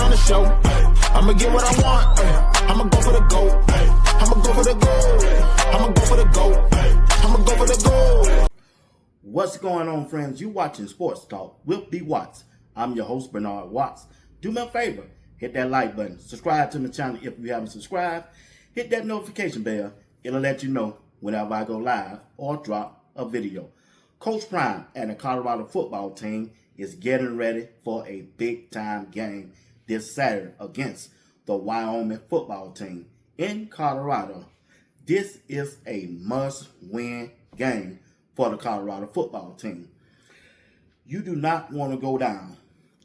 on the show. I'ma get what I want. I'ma go for the gold. I'ma go for the gold. I'ma go for the gold. I'ma go for the gold. What's going on, friends? You watching Sports Talk with B. Watts. I'm your host, Bernard Watts. Do me a favor, hit that like button. Subscribe to my channel if you haven't subscribed. Hit that notification bell. It'll let you know whenever I go live or drop a video. Coach Prime and the Colorado football team is getting ready for a big-time game this Saturday against the Wyoming football team in Colorado. This is a must-win game for the Colorado football team. You do not want to go down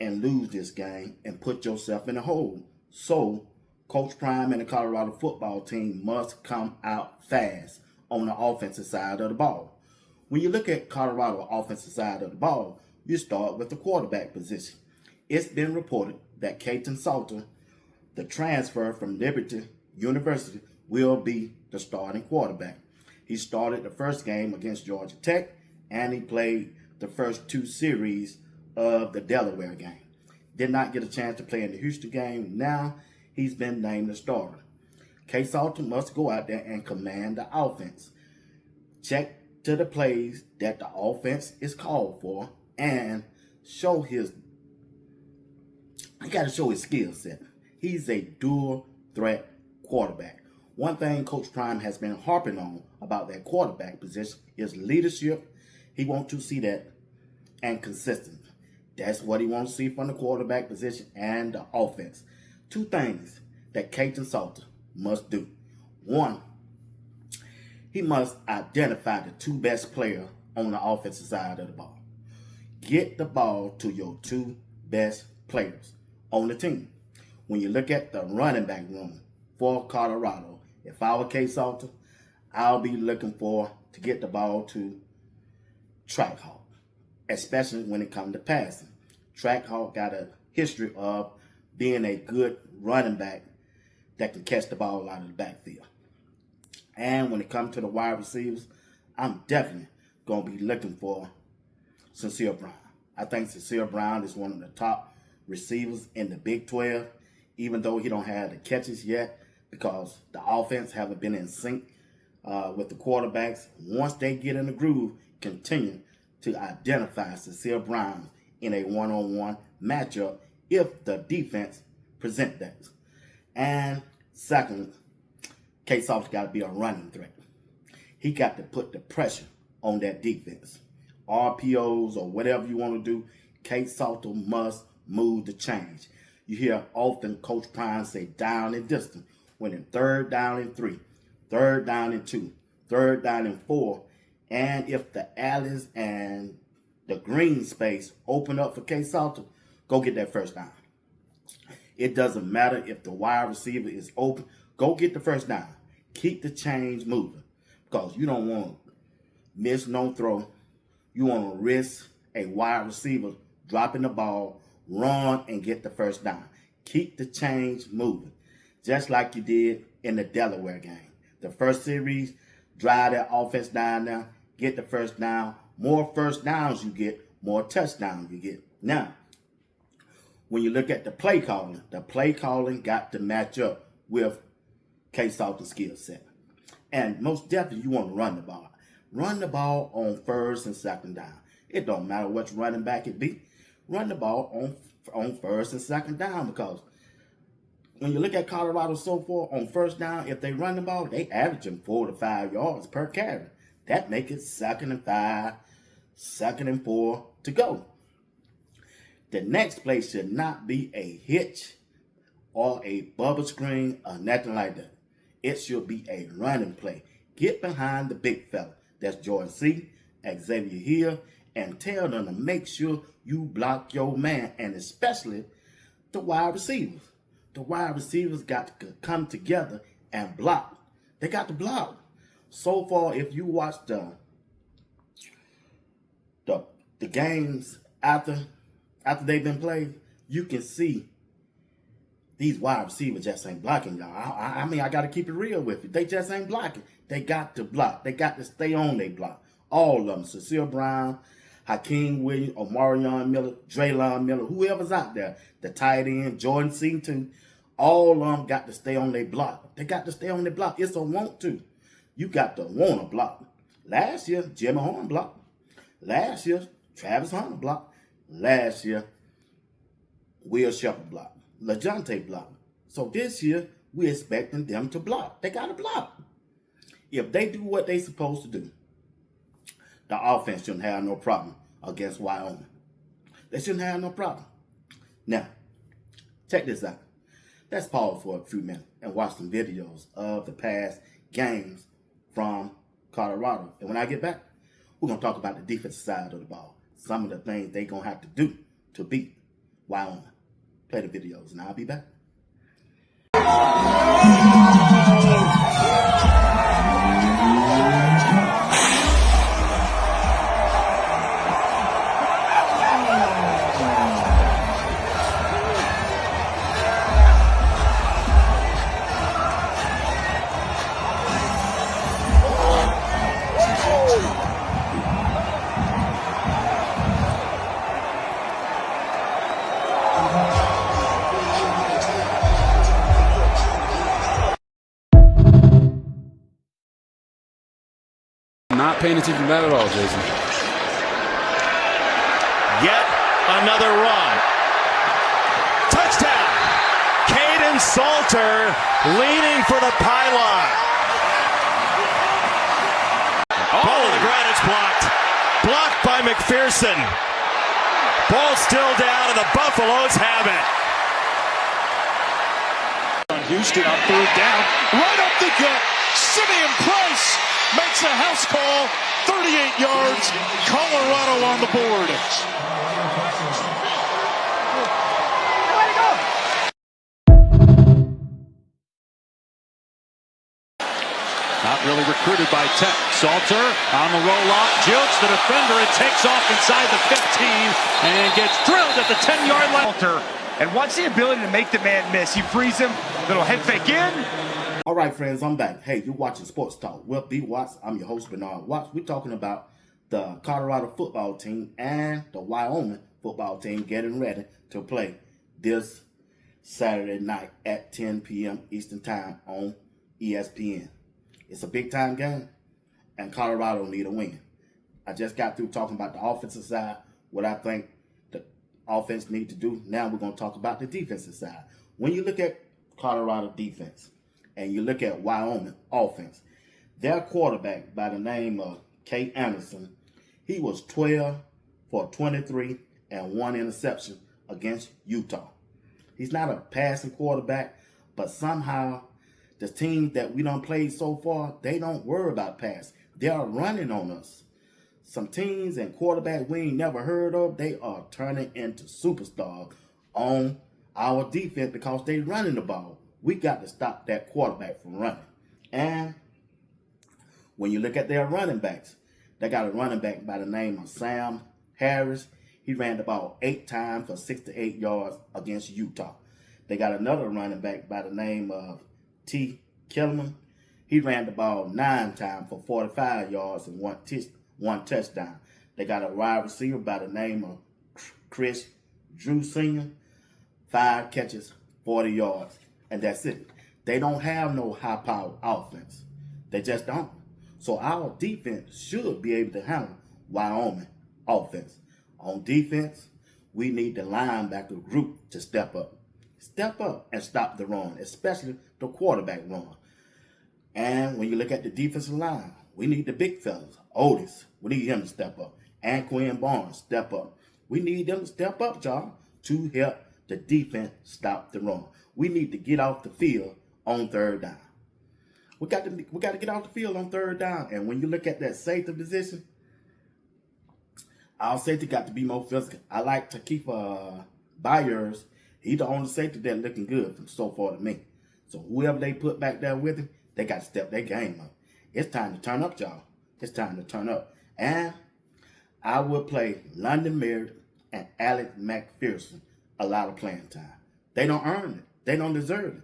and lose this game and put yourself in a hole. So, Coach Prime and the Colorado football team must come out fast on the offensive side of the ball. When you look at Colorado offensive side of the ball, you start with the quarterback position. It's been reported that Katin Salter, the transfer from Liberty University, will be the starting quarterback. He started the first game against Georgia Tech, and he played the first two series of the Delaware game. Did not get a chance to play in the Houston game. Now he's been named the starter. K. Salter must go out there and command the offense. Check to the plays that the offense is called for and show his, he got to show his skill set. He's a dual threat quarterback. One thing Coach Prime has been harping on about that quarterback position is leadership. He wants to see that and consistent. That's what he wants to see from the quarterback position and the offense. Two things that Katin Salter must do. One, he must identify the two best players on the offensive side of the ball. Get the ball to your two best players on the team. When you look at the running back room for Colorado, if I were K. Salter, I'll be looking to get the ball to Trackhawk, especially when it comes to passing. Trackhawk got a history of being a good running back that can catch the ball out of the backfield. And when it comes to the wide receivers, I'm definitely going to be looking for Sincere Brown. I think Sincere Brown is one of the top receivers in the Big 12, even though he don't have the catches yet because the offense haven't been in sync with the quarterbacks. Once they get in the groove, continue to identify Sincere Brown in a one-on-one matchup if the defense present that. And second, K. Salter's got to be a running threat. He got to put the pressure on that defense. RPOs or whatever you want to do, K. Salter must move the change. You hear often Coach Prime say down and distance when in 3rd down and 3, 3rd down and 2, 3rd down and 4. And if the alleys and the green space open up for K. Salter, go get that first down. It doesn't matter if the wide receiver is open. Go get the first down. Keep the chains moving because you don't want to miss no throw. You want to risk a wide receiver dropping the ball, run, and get the first down. Keep the chains moving, just like you did in the Delaware game. The first series, drive that offense down there, get the first down. More first downs you get, more touchdowns you get. Now, when you look at the play calling got to match up with K. Salter's skill set. And most definitely you want to run the ball. Run the ball on 1st and 2nd down. It don't matter which running back it be. Run the ball on 1st and 2nd down because when you look at Colorado so far on 1st down, if they run the ball, they averaging 4 to 5 yards per carry. That make it 2nd and 5, 2nd and 4 to go. The next play should not be a hitch or a bubble screen or nothing like that. It should be a running play. Get behind the big fella. That's Jordan C., Xavier Hill, and tell them to make sure you block your man, and especially the wide receivers. The wide receivers got to come together and block. They got to block. So far, if you watch the games after they've been played, you can see these wide receivers just ain't blocking, y'all. I mean, I got to keep it real with you. They just ain't blocking. They got to block. They got to stay on their block. All of them. Sincere Brown, Hakeem Williams, Omarion Miller, Draylon Miller, whoever's out there, the tight end, Jordan Seaton, all of them got to stay on their block. They got to stay on their block. It's a want to. You got to want to block. Last year, Jimmy Horn blocked. Last year, Travis Hunter blocked. Last year, Will Shepard blocked. LeJounte blocked. So this year, we're expecting them to block. They got to block. If they do what they're supposed to do, the offense shouldn't have no problem against Wyoming. They shouldn't have no problem. Now, check this out. Let's pause for a few minutes and watch some videos of the past games from Colorado. And when I get back, we're going to talk about the defensive side of the ball. Some of the things they're going to have to do to beat Wyoming. Play the videos, and I'll be back. Not paying attention to that at all, Jason. Yet another run. Touchdown! Caden Salter leaning for the pylon. Ball on the ground, it's blocked. Blocked by McPherson. Ball still down, and the Buffaloes have it. Houston on third down, right up the gut. Simeon Price makes a house call, 38 yards, Colorado on the board. Not really recruited by Tech. Salter on the roll-off, jukes the defender and takes off inside the 15 and gets drilled at the 10-yard line. Salter, and wants the ability to make the man miss. You freeze him, little head fake in. All right, friends, I'm back. Hey, you're watching Sports Talk with B. Watts. I'm your host, Bernard Watts. We're talking about the Colorado football team and the Wyoming football team getting ready to play this Saturday night at 10 p.m. Eastern Time on ESPN. It's a big-time game, and Colorado need a win. I just got through talking about the offensive side, what I think the offense need to do. Now we're going to talk about the defensive side. When you look at Colorado defense, and you look at Wyoming offense, their quarterback by the name of Kate Anderson, he was 12 for 23 and 1 interception against Utah. He's not a passing quarterback, but somehow the teams that we done played so far, they don't worry about pass. They are running on us. Some teams and quarterbacks we ain't never heard of, they are turning into superstars on our defense because they running the ball. We got to stop that quarterback from running. And when you look at their running backs, they got a running back by the name of Sam Harris. He ran the ball 8 times for 68 yards against Utah. They got another running back by the name of T. Kellerman. He ran the ball 9 times for 45 yards and one touchdown. They got a wide receiver by the name of Chris Drew Sr. 5 catches, 40 yards. And that's it. They don't have no high-powered offense. They just don't. So our defense should be able to handle Wyoming offense. On defense, we need the linebacker group to step up. Step up and stop the run, especially the quarterback run. And when you look at the defensive line, we need the big fellas. Otis, we need him to step up. And Quinn Barnes, step up. We need them to step up, y'all, to help the defense stop the run. We need to get off the field on third down. We got to get off the field on third down. And when you look at that safety position, our safety got to be more physical. I like to keep Byers. He's the only safety that's looking good so far to me. So whoever they put back there with him, they got to step their game up. It's time to turn up, y'all. It's time to turn up. And I will play London Merritt and Alec McPherson a lot of playing time. They don't earn it. They don't deserve it.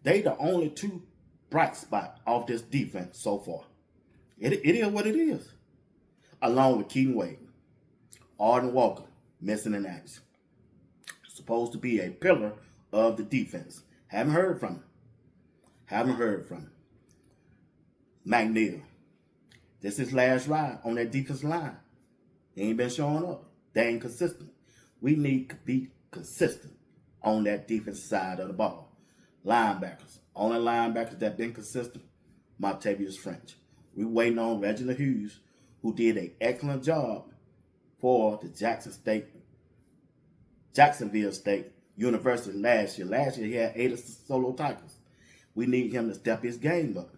They the only 2 bright spots off this defense so far. It is what it is. Along with Keaton Wade. Arden Walker, missing in action. Supposed to be a pillar of the defense. Haven't heard from him. McNeil. This is his last ride on that defense line. He ain't been showing up. They ain't consistent. We need to be consistent on that defense side of the ball. Linebackers. Only linebackers that been consistent, Martavius French. We waiting on Reginald Hughes, who did an excellent job for the Jacksonville State University last year. Last year he had 8 solo tackles. We need him to step his game up.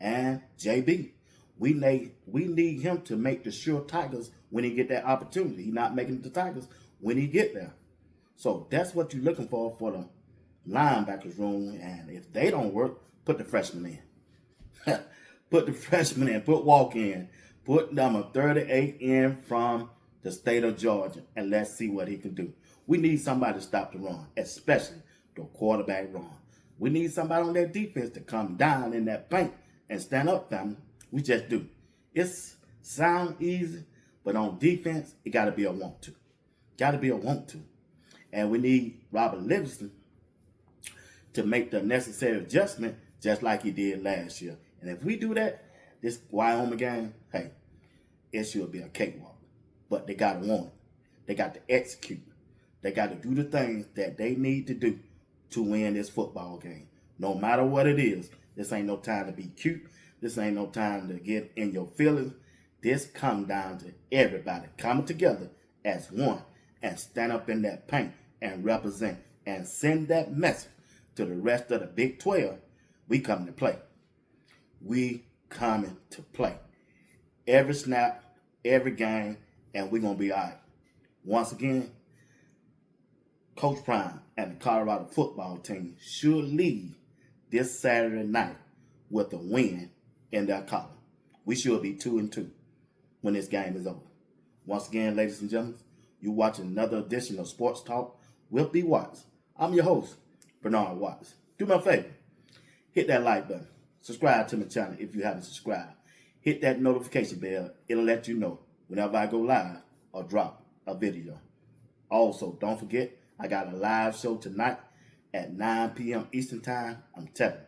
And JB, we need him to make the sure tackles when he get that opportunity. He's not making the tackles when he get there. So that's what you're looking for the linebackers room. And if they don't work, put the freshman in. Put the freshman in. Put Walker in. Put number 38 in from the state of Georgia, and let's see what he can do. We need somebody to stop the run, especially the quarterback run. We need somebody on that defense to come down in that paint and stand up, family. We just do. It's sound easy, but on defense, it got to be a want to. Got to be a want to. And we need Robert Livingston to make the necessary adjustment just like he did last year. And if we do that, this Wyoming game, hey, it should be a cakewalk. But they got to want it. They got to execute. They got to do the things that they need to do to win this football game. No matter what it is, this ain't no time to be cute. This ain't no time to get in your feelings. This comes down to everybody coming together as one and stand up in that paint and represent and send that message to the rest of the Big 12. We coming to play. We coming to play. Every snap, every game, and we're going to be all right. Once again, Coach Prime and the Colorado football team should leave this Saturday night with a win in their column. We should be 2-2 when this game is over. Once again, ladies and gentlemen, you watching another edition of Sports Talk with B. Watts. I'm your host, Bernard Watts. Do me a favor. Hit that like button. Subscribe to my channel if you haven't subscribed. Hit that notification bell. It'll let you know whenever I go live or drop a video. Also, don't forget, I got a live show tonight at 9 p.m. Eastern Time. I'm telling you,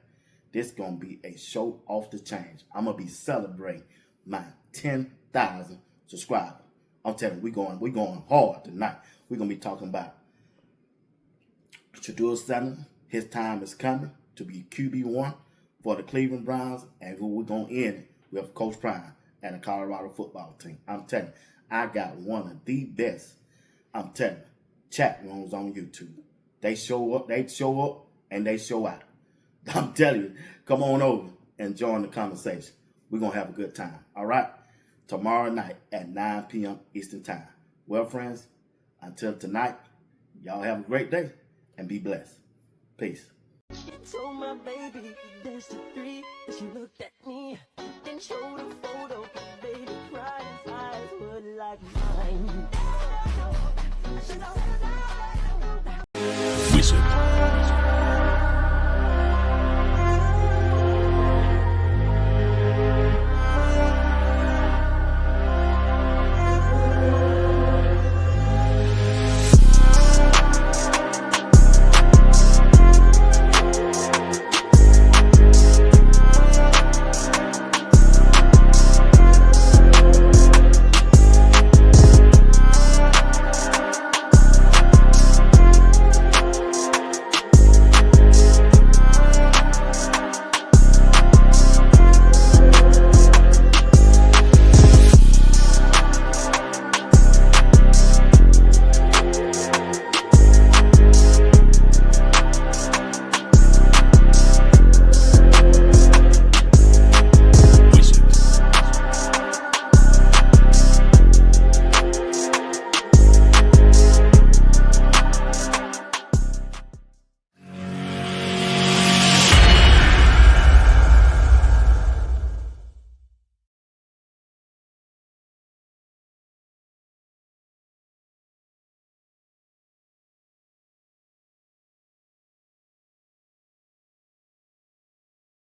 this going to be a show off the chain. I'm going to be celebrating my 10,000 subscribers. I'm telling you, we going hard tonight. We're going to be talking about Shedeur Sanders. His time is coming to be QB1 for the Cleveland Browns, and we're going to end it with Coach Prime and the Colorado football team. I'm telling you, I got one of the best, I'm telling you, chat rooms on YouTube. They show up, and they show out. I'm telling you, come on over and join the conversation. We're going to have a good time, all right? Tomorrow night at 9 p.m. Eastern Time. Well, friends, until tonight, y'all have a great day and be blessed. Peace. She told my baby he danced to 3, and she looked at me, then showed a photo. Baby cried, his eyes were like mine. Wizard.